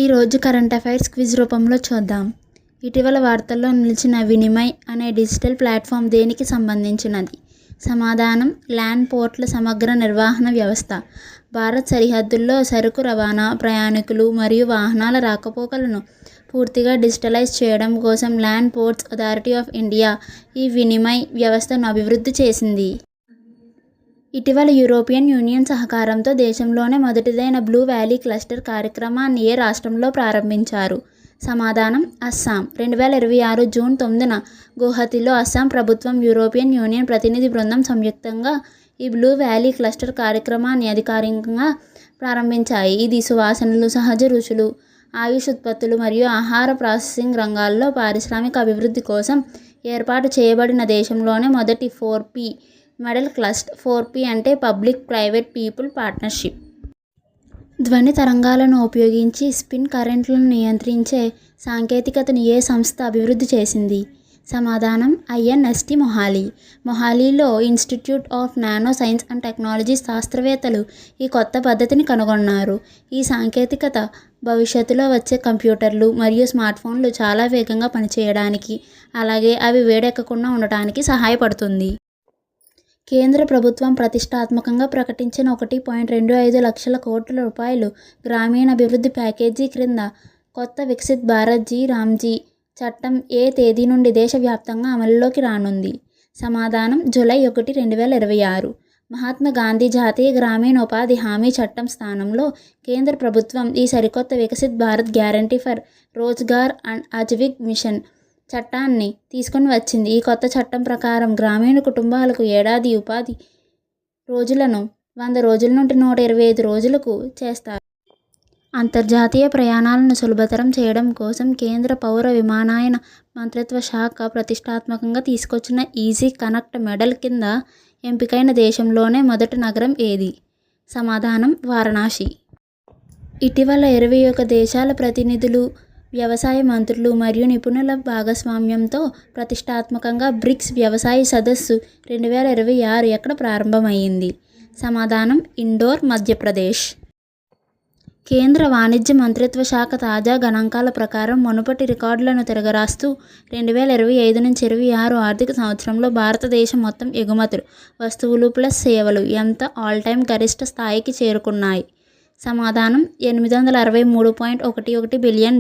ఈరోజు current affairs quiz రూపంలో చూద్దాం. ఇటీవల వార్తల్లో నిలిచిన వినిమయ్ అనే డిజిటల్ ప్లాట్ఫామ్ దేనికి సంబంధించినది? సమాధానం ల్యాండ్ పోర్ట్ల సమగ్ర నిర్వహణ వ్యవస్థ. భారత్ సరిహద్దుల్లో సరుకు రవాణా, ప్రయాణికులు మరియు వాహనాల రాకపోకలను పూర్తిగా డిజిటలైజ్ చేయడం కోసం land ports authority of India ఈ వినిమయ్ వ్యవస్థను అభివృద్ధి చేసింది. ఇటీవల యూరోపియన్ యూనియన్ సహకారంతో దేశంలోనే మొదటిదైన బ్లూ వ్యాలీ క్లస్టర్ కార్యక్రమాన్ని ఏ రాష్ట్రంలో ప్రారంభించారు? సమాధానం అస్సాం. 2026 జూన్ 9న గువాహతిలో అస్సాం ప్రభుత్వం, యూరోపియన్ యూనియన్ ప్రతినిధి బృందం సంయుక్తంగా ఈ బ్లూ వ్యాలీ క్లస్టర్ కార్యక్రమాన్ని అధికారికంగా ప్రారంభించాయి. ఇది సువాసనలు, సహజ రుచులు, ఆయుష్ ఉత్పత్తులు మరియు ఆహార ప్రాసెసింగ్ రంగాల్లో పారిశ్రామిక అభివృద్ధి కోసం ఏర్పాటు చేయబడిన దేశంలోనే మొదటి 4P మోడల్ క్లస్టర్. 4P అంటే పబ్లిక్, ప్రైవేట్, పీపుల్ పార్ట్నర్షిప్. ధ్వని తరంగాలను ఉపయోగించి స్పిన్ కరెంట్లను నియంత్రించే సాంకేతికతను ఏ సంస్థ అభివృద్ధి చేసింది? సమాధానం INST మొహాలీ. మొహాలీలో institute of nano science and technology శాస్త్రవేత్తలు ఈ కొత్త పద్ధతిని కనుగొన్నారు. ఈ సాంకేతికత భవిష్యత్తులో వచ్చే కంప్యూటర్లు మరియు స్మార్ట్ఫోన్లు చాలా వేగంగా పనిచేయడానికి, అలాగే అవి వేడెక్కకుండా ఉండటానికి సహాయపడుతుంది. కేంద్ర ప్రభుత్వం ప్రతిష్టాత్మకంగా ప్రకటించిన 1.25 లక్షల కోట్ల రూపాయలు గ్రామీణాభివృద్ధి ప్యాకేజీ క్రింద కొత్త వికసిత్ భారత్ జీ రామ్జీ చట్టం ఏ తేదీ నుండి దేశవ్యాప్తంగా అమలులోకి రానుంది? సమాధానం జూలై 1, 2026. మహాత్మా గాంధీ జాతీయ గ్రామీణోపాధి హామీ చట్టం స్థానంలో కేంద్ర ప్రభుత్వం ఈ సరికొత్త Viksit Bharat guarantee for Rozgar and Ajeevika mission చట్టాన్ని తీసుకొని వచ్చింది. ఈ కొత్త చట్టం ప్రకారం గ్రామీణ కుటుంబాలకు ఏడాది ఉపాధి రోజులను 100 రోజుల నుండి 125 రోజులకు చేస్తారు. అంతర్జాతీయ ప్రయాణాలను సులభతరం చేయడం కోసం కేంద్ర పౌర విమానయాన మంత్రిత్వ శాఖ ప్రతిష్టాత్మకంగా తీసుకొచ్చిన ఈజీ కనెక్ట్ మోడల్ కింద ఎంపికైన దేశంలోనే మొదటి నగరం ఏది? సమాధానం వారణాసి. ఇటీవల 21 దేశాల ప్రతినిధులు, వ్యవసాయ మంత్రులు మరియు నిపుణుల భాగస్వామ్యంతో ప్రతిష్టాత్మకంగా బ్రిక్స్ వ్యవసాయ సదస్సు 2026 ఎక్కడ ప్రారంభమైంది? సమాధానం ఇండోర్, మధ్యప్రదేశ్. కేంద్ర వాణిజ్య మంత్రిత్వ శాఖ తాజా గణాంకాల ప్రకారం మునుపటి రికార్డులను తిరగరాస్తూ 2025 నుంచి 26 ఆర్థిక సంవత్సరంలో భారతదేశ మొత్తం ఎగుమతులు, వస్తువులు ప్లస్ సేవలు ఎంత ఆల్ టైమ్ గరిష్ట స్థాయికి చేరుకున్నాయి? సమాధానం $863.11 బిలియన్.